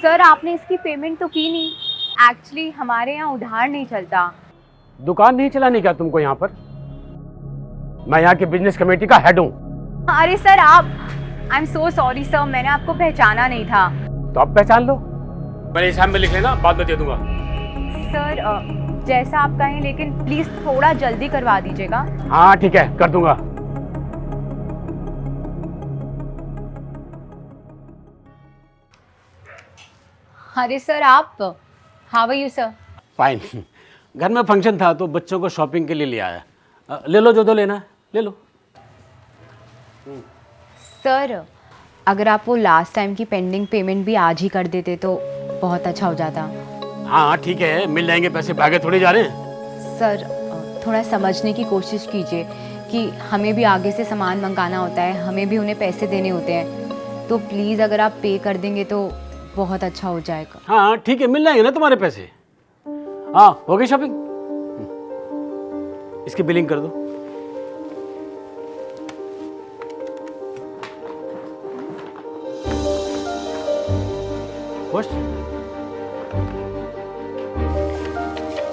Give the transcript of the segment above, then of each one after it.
Sir आपने इसकी payment तो की नहीं। एक्चुअली हमारे यहाँ उधार नहीं चलता। दुकान नहीं चलानी क्या तुमको यहाँ पर? मैं यहाँ की बिजनेस कमेटी का हेड हूँ। अरे सर आप, I am so sorry sir, मैंने आपको पहचाना नहीं था। तो अब पहचान लो, मेरे हिसाब में लिख लेना, बाद में दे दूंगा। सर जैसा आप कहें, लेकिन प्लीज थोड़ा जल्दी करवा दीजिएगा। हाँ ठीक है, कर दूंगा। अरे सर आप, how are you sir? Fine. घर में फंक्शन था तो बच्चों को शॉपिंग के लिए ले आया। ले लो जो दो लेना है, ले लो। सर अगर आप वो लास्ट टाइम की पेंडिंग पेमेंट भी आज ही कर देते तो बहुत अच्छा हो जाता। हाँ ठीक है, मिल जाएंगे पैसे, भागे थोड़ी जा रहे हैं। सर थोड़ा समझने की कोशिश कीजिए कि हमें भी आगे से सामान मंगाना होता है, हमें भी उन्हें पैसे देने होते हैं, तो प्लीज़ अगर आप पे कर देंगे तो बहुत अच्छा हो जाएगा। हाँ ठीक है, मिल जाएंगे ना तुम्हारे पैसे। हाँ हो गई शॉपिंग, इसकी बिलिंग कर दो। खुश?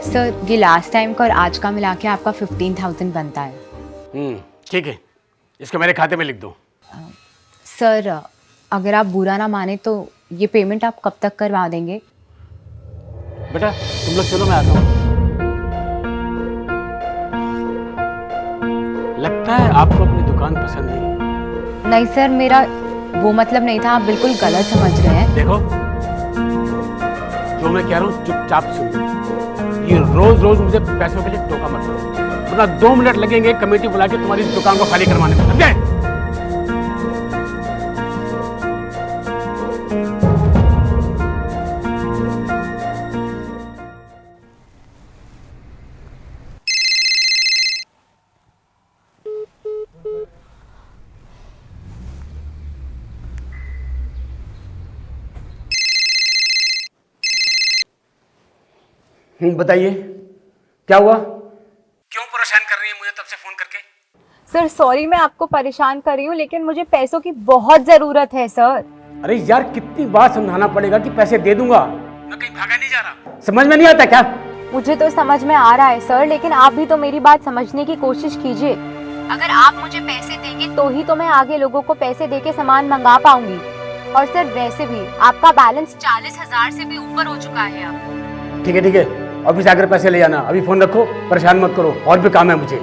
सर ये लास्ट टाइम का और आज का मिला के आपका 15,000 बनता है। ठीक है, इसको मेरे खाते में लिख दो। सर अगर आप बुरा ना माने तो ये पेमेंट आप कब तक करवा देंगे? बेटा तुम लोग चलो, मैं आता हूँ। लगता है आपको अपनी दुकान पसंद नहीं। नहीं सर, मेरा वो मतलब नहीं था, आप बिल्कुल गलत समझ रहे हैं। देखो, जो मैं कह रहा हूँ चुपचाप सुन। ये रोज रोज मुझे पैसों के लिए टोका मत करो, वरना 2 मिनट लगेंगे कमेटी बुला के तुम्हारी दुकान को खाली करवाने में। समझे? बताइए क्या हुआ? क्यों परेशान कर रही है मुझे तब से फोन करके? सर सॉरी मैं आपको परेशान कर रही हूँ, लेकिन मुझे पैसों की बहुत ज़रूरत है सर। अरे यार कितनी बार समझाना पड़ेगा कि पैसे दे दूंगा, मैं कहीं भागा नहीं जा रहा। समझ में नहीं आता क्या? मुझे तो समझ में आ रहा है सर, लेकिन आप भी तो मेरी बात समझने की कोशिश कीजिए। अगर आप मुझे पैसे देंगे तो ही तो मैं आगे लोगों को पैसे देके सामान मंगा पाऊंगी। और सर वैसे भी आपका बैलेंस 40,000 से भी ऊपर हो चुका है अब। ठीक है, ऑफिस आकर पैसे ले जाना। अभी फोन रखो, परेशान मत करो, और भी काम है मुझे।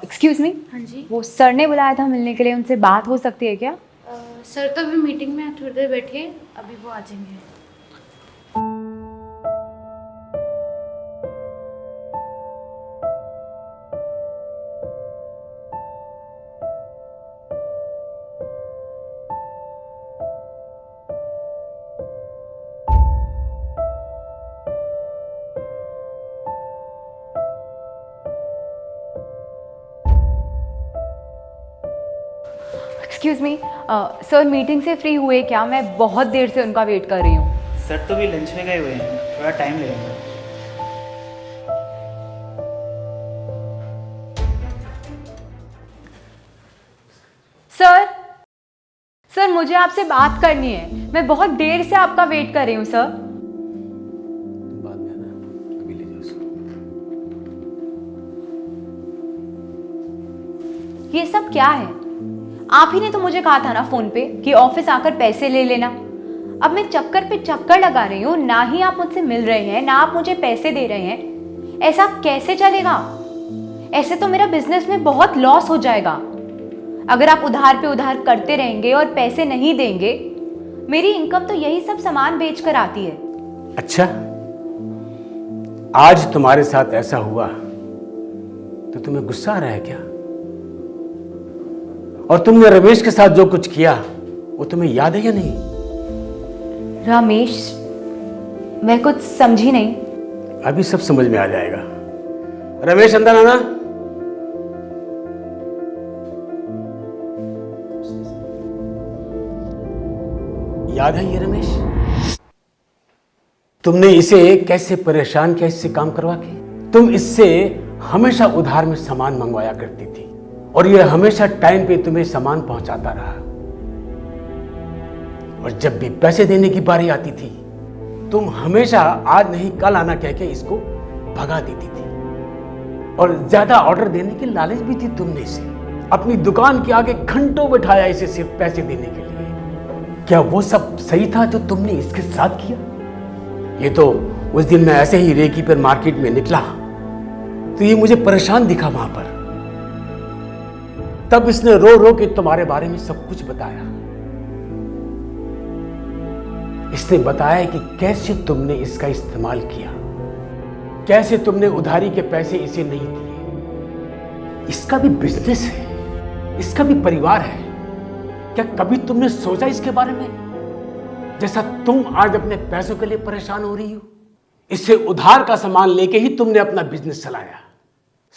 Excuse me. हाँ जी। वो सर ने बुलाया था मिलने के लिए, उनसे बात हो सकती है क्या? सर तो अभी मीटिंग में है, थोड़ी देर बैठिए, अभी वो आ जाएंगे। एक्सक्यूज मी सर, मीटिंग से फ्री हुए क्या? मैं बहुत देर से उनका वेट कर रही हूँ। सर तो भी लंच में गए हुए हैं, थोड़ा टाइम लगेगा। सर सर मुझे आपसे बात करनी है, मैं बहुत देर से आपका वेट कर रही हूँ सर। बाद में आना, अभी ले जाओ उसको। ये सब क्या है? आप ही ने तो मुझे कहा था ना फोन पे कि ऑफिस आकर पैसे ले लेना। अब मैं चक्कर पे चक्कर लगा रही हूँ, ना ही आप मुझसे मिल रहे हैं, ना आप मुझे पैसे दे रहे हैं। ऐसा कैसे चलेगा? ऐसे तो मेरा बिजनेस में बहुत लॉस हो जाएगा। अगर आप उधार पे उधार करते रहेंगे और पैसे नहीं देंगे, मेरी इनकम तो यही सब सामान बेच कर आती है। अच्छा, आज तुम्हारे साथ ऐसा हुआ तो तुम्हें गुस्सा आ रहा है क्या? और तुमने रमेश के साथ जो कुछ किया वो तुम्हें याद है या नहीं? रमेश? मैं कुछ समझी नहीं। अभी सब समझ में आ जाएगा। रमेश अंदर आना। याद है ये रमेश? तुमने इसे कैसे परेशान किया इससे काम करवा के? तुम इससे हमेशा उधार में सामान मंगवाया करती थी और यह हमेशा टाइम पे तुम्हें सामान पहुंचाता रहा। और जब भी पैसे देने की बारी आती थी तुम हमेशा आज नहीं कल आना कह के इसको भगा देती थी। और ज्यादा ऑर्डर देने की लालच भी थी तुमने इसे। अपनी दुकान के आगे घंटों बैठाया इसे सिर्फ पैसे देने के लिए। क्या वो सब सही था जो तुमने इसके साथ किया? ये तो उस दिन मैं ऐसे ही रेकी पर मार्केट में निकला तो ये मुझे परेशान दिखा वहां पर। तब इसने रो रो के तुम्हारे बारे में सब कुछ बताया। इसने बताया कि कैसे तुमने इसका इस्तेमाल किया, कैसे तुमने उधारी के पैसे इसे नहीं दिए। इसका भी बिजनेस है, इसका भी परिवार है। क्या कभी तुमने सोचा इसके बारे में? जैसा तुम आज अपने पैसों के लिए परेशान हो रही हो, इससे उधार का सामान लेके ही तुमने अपना बिजनेस चलाया।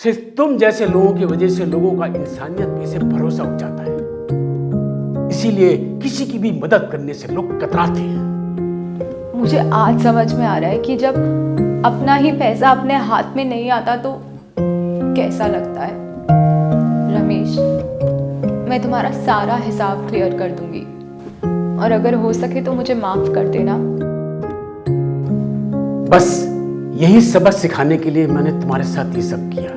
सिर्फ तुम जैसे लोगों की वजह से लोगों का इंसानियत पे से भरोसा उठ जाता है। इसीलिए किसी की भी मदद करने से लोग कतराते हैं। मुझे आज समझ में आ रहा है कि जब अपना ही पैसा अपने हाथ में नहीं आता तो कैसा लगता है। रमेश, मैं तुम्हारा सारा हिसाब क्लियर कर दूंगी और अगर हो सके तो मुझे माफ कर देना। बस यही सबक सिखाने के लिए मैंने तुम्हारे साथ ये सब किया।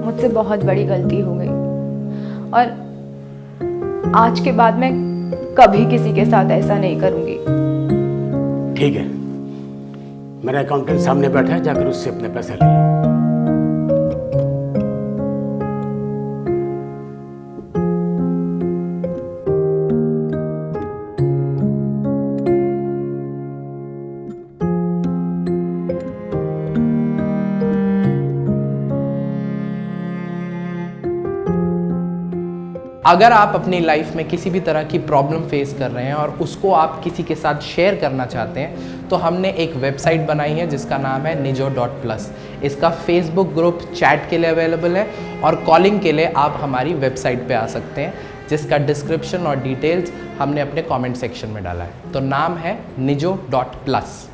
मुझसे बहुत बड़ी गलती हो गई और आज के बाद मैं कभी किसी के साथ ऐसा नहीं करूंगी। ठीक है, मेरा अकाउंटेंट सामने बैठा है, जाकर उससे अपने पैसे ले लो। अगर आप अपनी लाइफ में किसी भी तरह की प्रॉब्लम फेस कर रहे हैं और उसको आप किसी के साथ शेयर करना चाहते हैं तो हमने एक वेबसाइट बनाई है जिसका नाम है nijo.plus। इसका फेसबुक ग्रुप चैट के लिए अवेलेबल है और कॉलिंग के लिए आप हमारी वेबसाइट पे आ सकते हैं, जिसका डिस्क्रिप्शन और डिटेल्स हमने अपने कमेंट सेक्शन में डाला है। तो नाम है nijo.plus।